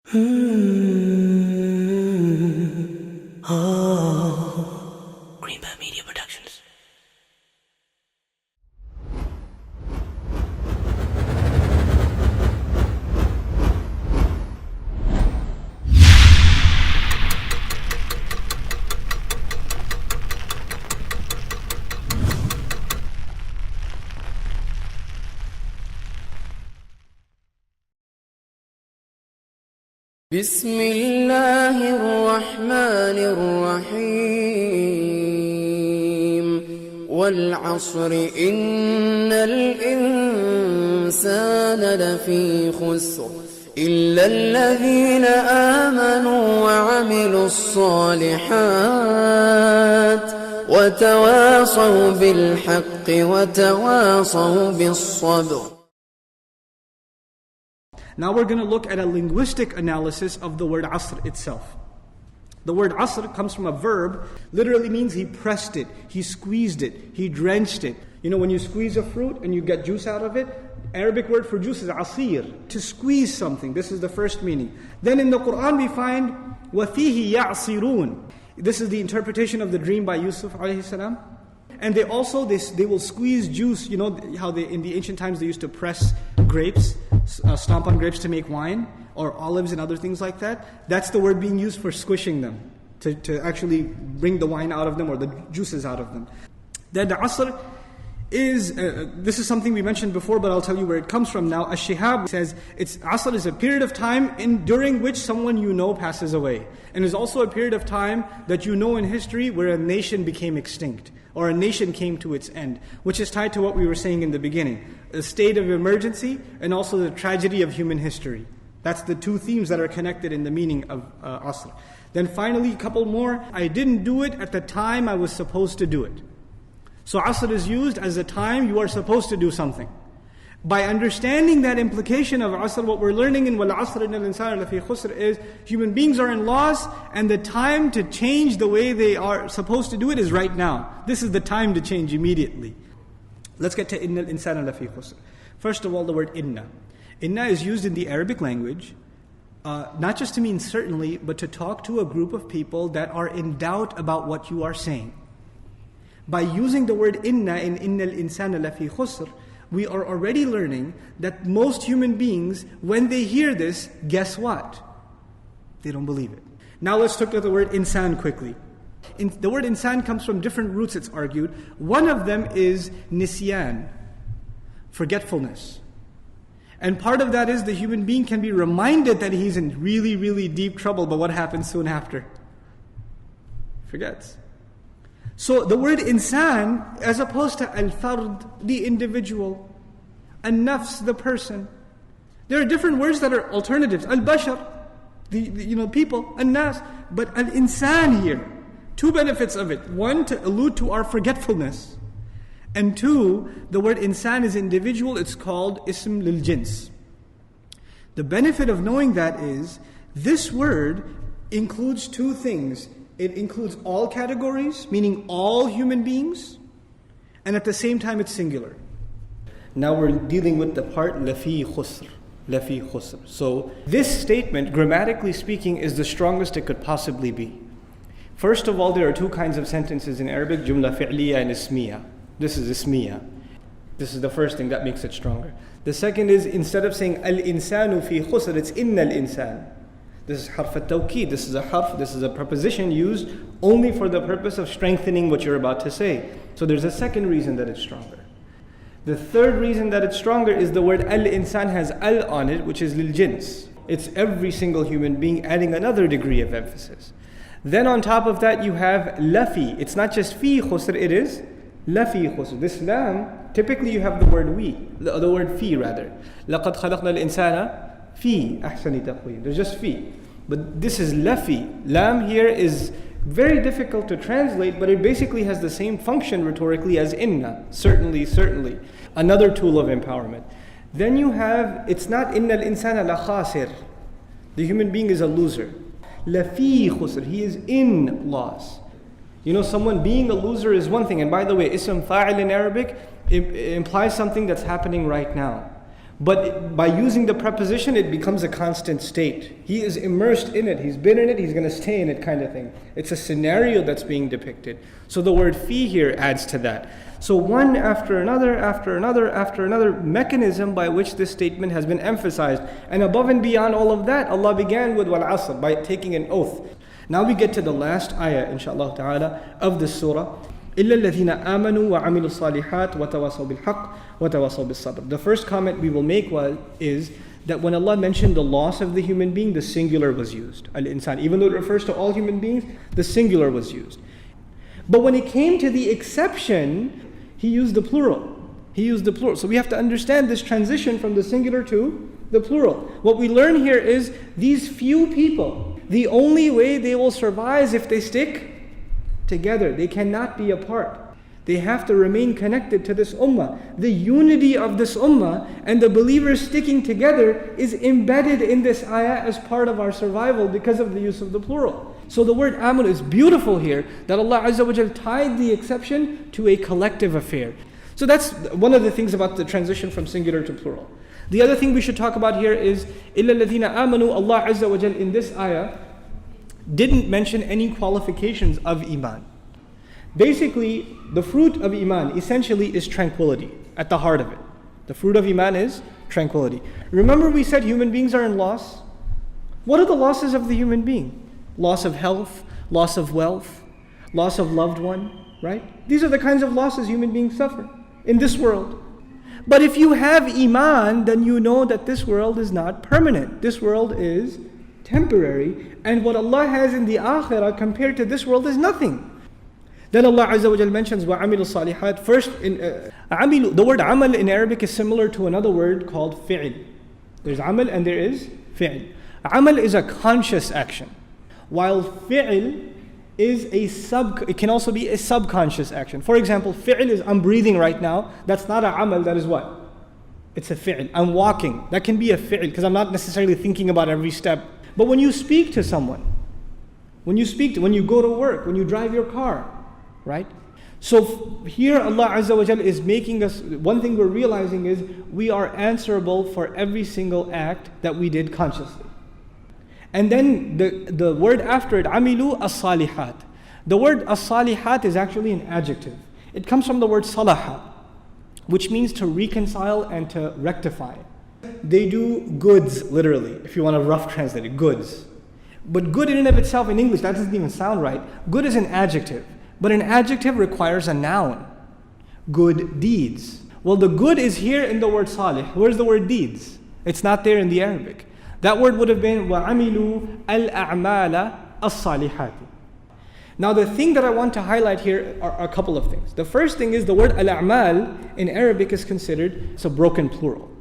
Greenbird Media Productions. بسم الله الرحمن الرحيم والعصر إن الإنسان لفي خسر إلا الذين آمنوا وعملوا الصالحات وتواصوا بالحق وتواصوا بالصبر. Now we're going to look at a linguistic analysis of the word asr itself. The word asr comes from a verb, literally means he pressed it, he squeezed it, he drenched it. You know when you squeeze a fruit and you get juice out of it? Arabic word for juice is asir, to squeeze something. This is the first meaning. Then in the Quran we find وَفِيهِ يَعْصِرُونَ. This is the interpretation of the dream by Yusuf alayhi salam. And they also, they will squeeze juice. You know how in the ancient times they used to press grapes, stomp on grapes to make wine, or olives and other things like that. That's the word being used for squishing them, to actually bring the wine out of them or the juices out of them. Then the asr is, this is something we mentioned before, but I'll tell you where it comes from now. Ash-Shihab says, asr is a period of time during which someone you know passes away. And is also a period of time that you know in history where a nation became extinct, or a nation came to its end, which is tied to what we were saying in the beginning. A state of emergency and also the tragedy of human history. That's the two themes that are connected in the meaning of asr. Then finally, a couple more. I didn't do it at the time I was supposed to do it. So asr is used as a time you are supposed to do something. By understanding that implication of asr, what we're learning in wal asr innal insana lafi khusr is human beings are in loss, and the time to change the way they are supposed to do it is right now. This is the time to change immediately. Let's get to innal insana lafi khusr. First of all, the word inna. Inna is used in the Arabic language, not just to mean certainly, but to talk to a group of people that are in doubt about what you are saying. By using the word inna in innal insana lafi khusr, we are already learning that most human beings, when they hear this, guess what? They don't believe it. Now let's look at the word insan quickly. The word insan comes from different roots, it's argued. One of them is nisyan, forgetfulness. And part of that is the human being can be reminded that he's in really, really deep trouble, but what happens soon after? Forgets. So the word insan, as opposed to al-fard, the individual, an-nafs, the person. There are different words that are alternatives. Al-bashar, the people, an-nas. But al-insan here, two benefits of it. One, to allude to our forgetfulness. And two, the word insan is individual, it's called ism lil-jins. The benefit of knowing that is, this word includes two things. It includes all categories, meaning all human beings, and at the same time it's singular. Now we're dealing with the part lafi khusr. Lafi khusr. So this statement, grammatically speaking, is the strongest it could possibly be. First of all, there are two kinds of sentences in Arabic, jumla fi'liya and ismiya. This is ismiya. This is the first thing that makes it stronger. The second is, instead of saying al-insanu fi khusr, it's inna al-insan. This is harf at-tawkid. This is a harf, this is a preposition used only for the purpose of strengthening what you're about to say. So there's a second reason that it's stronger. The third reason that it's stronger is the word al-insan has al on it, which is lil-jins. It's every single human being, adding another degree of emphasis. Then on top of that you have lafi. It's not just fi khusr, it is lafi khusr. This lam, typically you have the word the word fi rather. لَقَدْ خَلَقْنَا الْإِنسَانَ fi ahsani taqweem. There's just fi. But this is lafi. Lam here is very difficult to translate, but it basically has the same function rhetorically as inna. Certainly, certainly. Another tool of empowerment. Then you have, it's not inna al-insana la khasir. The human being is a loser. Lafi khusr. He is in loss. You know, someone being a loser is one thing. And by the way, ism fa'il in Arabic, it implies something that's happening right now. But by using the preposition, it becomes a constant state. He is immersed in it. He's been in it. He's going to stay in it, kind of thing. It's a scenario that's being depicted. So the word fi here adds to that. So one after another, after another, after another mechanism by which this statement has been emphasized. And above and beyond all of that, Allah began with wal asr, by taking an oath. Now we get to the last ayah, inshallah ta'ala, of this surah. إِلَّا الَّذِينَ آمَنُوا وَعَمِلُوا الصَّالِحَاتِ وَتَوَاصَوْا بِالْحَقِّ وَتَوَاصَوْا بِالصَّبْرِ. The first comment we will make is that when Allah mentioned the loss of the human being, the singular was used. Al-insan. Even though it refers to all human beings, the singular was used. But when it came to the exception, He used the plural. He used the plural. So we have to understand this transition from the singular to the plural. What we learn here is these few people, the only way they will survive is if they stick together. They cannot be apart. They have to remain connected to this ummah. The unity of this ummah and the believers sticking together is embedded in this ayah as part of our survival because of the use of the plural. So the word amal is beautiful here, that Allah Azza wa Jal tied the exception to a collective affair. So that's one of the things about the transition from singular to plural. The other thing we should talk about here is إِلَّا الَّذِينَ آمَنُوا. Allah Azza wa Jal in this ayah didn't mention any qualifications of iman. Basically, the fruit of iman essentially is tranquility at the heart of it. The fruit of iman is tranquility. Remember we said human beings are in loss? What are the losses of the human being? Loss of health, loss of wealth, loss of loved one, right? These are the kinds of losses human beings suffer in this world. But if you have iman, then you know that this world is not permanent. This world is temporary, and what Allah has in the akhirah compared to this world is nothing. Then Allah Azza wa Jal mentions وَعَمِلُوا الصَّالِحَاتِ. First, the word amal in Arabic is similar to another word called fi'l. There's amal and there is fi'l. Amal is a conscious action, while fi'l is it can also be a subconscious action. For example, fi'l is I'm breathing right now. That's not a amal, that is what? It's a fi'l. I'm walking. That can be a fi'l because I'm not necessarily thinking about every step. But when you speak to someone, when you go to work, when you drive your car, right? So here Allah Azza wa Jal is making us, one thing we're realizing is we are answerable for every single act that we did consciously. And then the word after it, amilu as-salihat. The word as-salihat is actually an adjective. It comes from the word salaha, which means to reconcile and to rectify. They do goods, literally, if you want to rough translate it, goods. But good in and of itself in English, that doesn't even sound right. Good is an adjective, but an adjective requires a noun. Good deeds. Well, the good is here in the word salih. Where's the word deeds? It's not there in the Arabic. That word would have been وَعَمِلُوا الْأَعْمَالَ الصَّالِحَاتِ. Now the thing that I want to highlight here are a couple of things. The first thing is the word al-a'mal in Arabic is considered, it's a broken plural.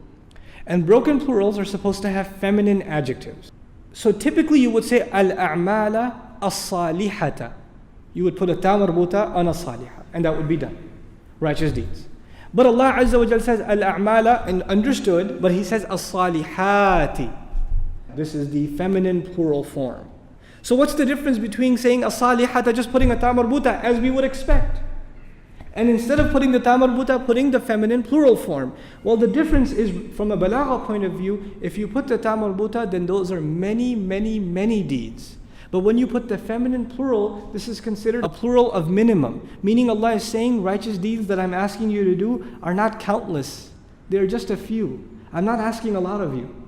And broken plurals are supposed to have feminine adjectives. So typically you would say al-a'mala as-salihata. You would put a ta marbuta on as-saliha, and that would be done. Righteous deeds. But Allah Azza wa Jal says al-a'mala, and understood, but He says as-salihati. This is the feminine plural form. So what's the difference between saying as-salihata, just putting a ta marbuta as we would expect, and instead of putting the ta marbuta, putting the feminine plural form? Well, the difference is from a balagha point of view, if you put the ta marbuta, then those are many, many, many deeds. But when you put the feminine plural, this is considered a plural of minimum. Meaning Allah is saying righteous deeds that I'm asking you to do are not countless. They're just a few. I'm not asking a lot of you.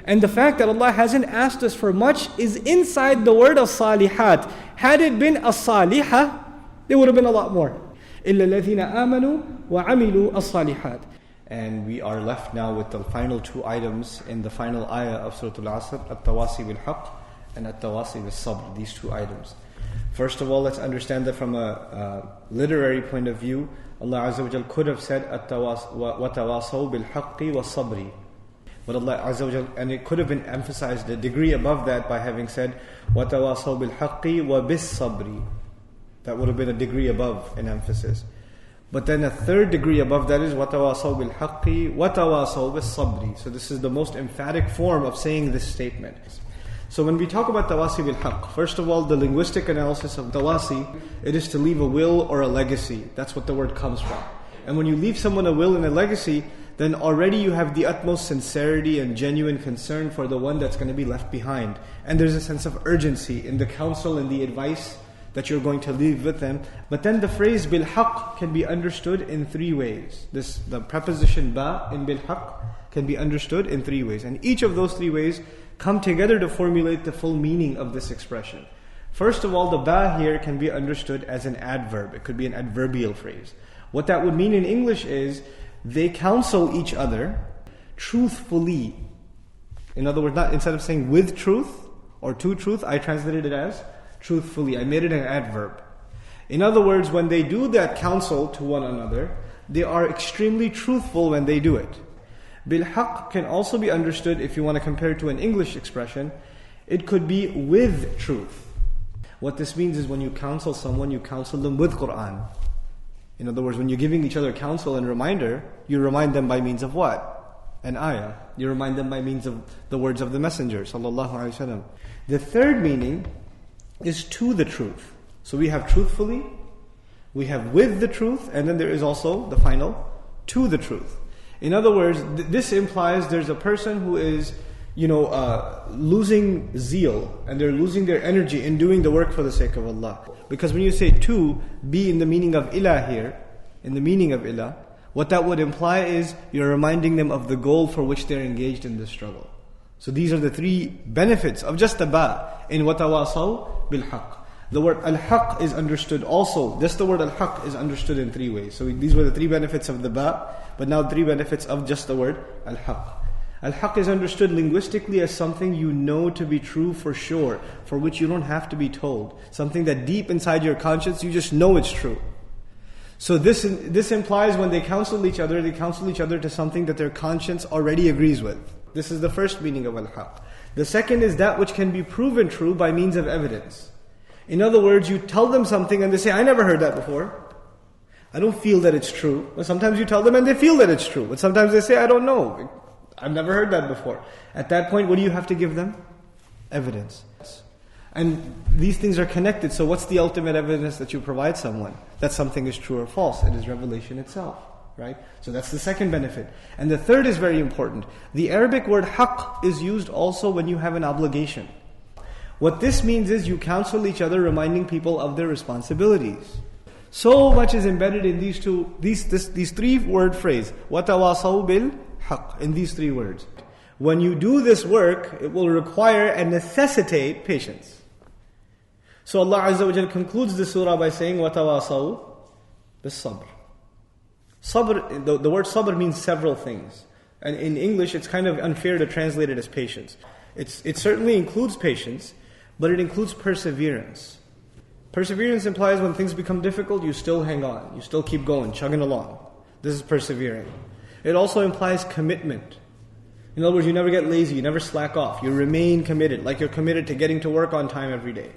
And the fact that Allah hasn't asked us for much is inside the word as-salihat. Had it been as-salihah, there would have been a lot more. إِلَّا الَّذِينَ آمَنُوا وَعَمِلُوا الصَّالِحَاتِ. And we are left now with the final two items in the final ayah of Surah Al-Asr, at-tawasi bil-haqq and at-tawasi bil-sabr, these two items. First of all, let's understand that from a literary point of view, Allah Azza wa Jal could have said وَتَوَاصَوْا بِالْحَقِّ وَالصَّبْرِ. But Allah Azza wa Jal, and it could have been emphasized a degree above that by having said وَتَوَاصَوْا بِالْحَقِّ وَبِالصَّبْرِ. That would have been a degree above in emphasis. But then a third degree above that is وَتَوَاصَوْا بِالْحَقِّ وَتَوَاصَوْا بِالصَّبْرِ. So this is the most emphatic form of saying this statement. So when we talk about tawasi bil haqq, first of all, the linguistic analysis of tawasi, it is to leave a will or a legacy. That's what the word comes from. And when you leave someone a will and a legacy, then already you have the utmost sincerity and genuine concern for the one that's going to be left behind. And there's a sense of urgency in the counsel and the advice that you're going to leave with them. But then the phrase bil-haq can be understood in three ways. The preposition ba in bil-haq can be understood in three ways. And each of those three ways come together to formulate the full meaning of this expression. First of all, the ba here can be understood as an adverb. It could be an adverbial phrase. What that would mean in English is they counsel each other truthfully. In other words, instead of saying with truth or to truth, I translated it as truthfully. I made it an adverb. In other words, when they do that counsel to one another, they are extremely truthful when they do it. Bil-haq can also be understood, if you want to compare it to an English expression, it could be with truth. What this means is when you counsel someone, you counsel them with Qur'an. In other words, when you're giving each other counsel and reminder, you remind them by means of what? An ayah. You remind them by means of the words of the Messenger sallallahu alaihi wasallam. The third meaning is to the truth. So we have truthfully, we have with the truth, and then there is also the final, to the truth. In other words, this implies there's a person who is, losing zeal, and they're losing their energy in doing the work for the sake of Allah. Because when you say to, be in the meaning of ilah here, in the meaning of ilah, what that would imply is you're reminding them of the goal for which they're engaged in this struggle. So these are the three benefits of just the ba in watawasaw bil-haq. The word al-haq is understood also, just the word al-haq is understood in three ways. So these were the three benefits of the ba, but now three benefits of just the word al-haq. Al-haq is understood linguistically as something you know to be true for sure, for which you don't have to be told. Something that deep inside your conscience, you just know it's true. So this implies when they counsel each other to something that their conscience already agrees with. This is the first meaning of al-haq. The second is that which can be proven true by means of evidence. In other words, you tell them something and they say, I never heard that before. I don't feel that it's true. But sometimes you tell them and they feel that it's true. But sometimes they say, I don't know. I've never heard that before. At that point, what do you have to give them? Evidence. And these things are connected. So what's the ultimate evidence that you provide someone that something is true or false? It is revelation itself. Right? So that's the second benefit. And the third is very important. The Arabic word haqq is used also when you have an obligation. What this means is you counsel each other, reminding people of their responsibilities. So much is embedded in these three word phrase, وَتَوَاصَوْا بِالْحَقِّ, in these three words. When you do this work, it will require and necessitate patience. So Allah Azza wa Jal concludes the surah by saying, وَتَوَاصَوْا بِالصَّبْرِ. Sabr, the word sabr means several things. And in English, it's kind of unfair to translate it as patience. It certainly includes patience, but it includes perseverance. Perseverance implies when things become difficult, you still hang on. You still keep going, chugging along. This is persevering. It also implies commitment. In other words, you never get lazy, you never slack off. You remain committed, like you're committed to getting to work on time every day.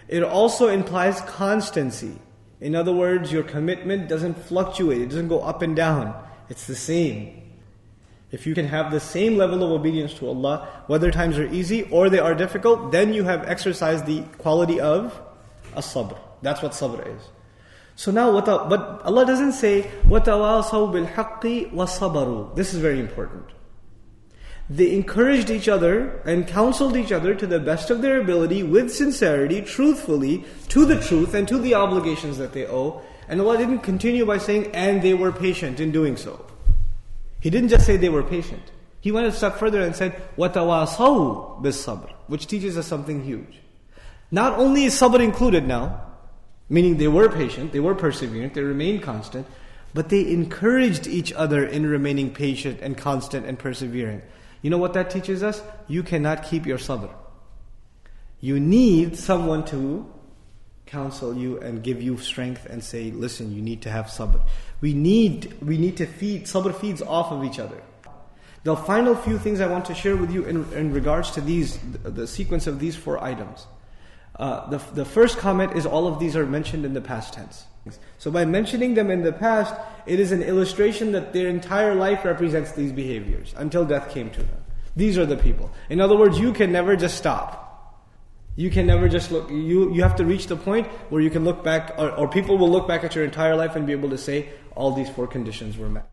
It also implies constancy. In other words, your commitment doesn't fluctuate. It doesn't go up and down. It's the same. If you can have the same level of obedience to Allah, whether times are easy or they are difficult, then you have exercised the quality of as-sabr. That's what sabr is. So now, but Allah doesn't say, وَتَوَاصَوْا بِالْحَقِّ وَصَبَرُوا. This is very important. They encouraged each other and counseled each other to the best of their ability, with sincerity, truthfully, to the truth and to the obligations that they owe. And Allah didn't continue by saying, and they were patient in doing so. He didn't just say they were patient. He went a step further and said, وَتَوَاصَوْا بِالصَّبْرِ, which teaches us something huge. Not only is sabr included now, meaning they were patient, they were perseverant, they remained constant, but they encouraged each other in remaining patient and constant and persevering. You know what that teaches us? You cannot keep your sabr. You need someone to counsel you and give you strength and say, listen, you need to have sabr. We need to feed, sabr feeds off of each other. The final few things I want to share with you in regards to the sequence of these four items. The first comment is all of these are mentioned in the past tense. So by mentioning them in the past, it is an illustration that their entire life represents these behaviors until death came to them. These are the people. In other words, you can never just stop. You can never just look. You have to reach the point where you can look back, or people will look back at your entire life and be able to say all these four conditions were met.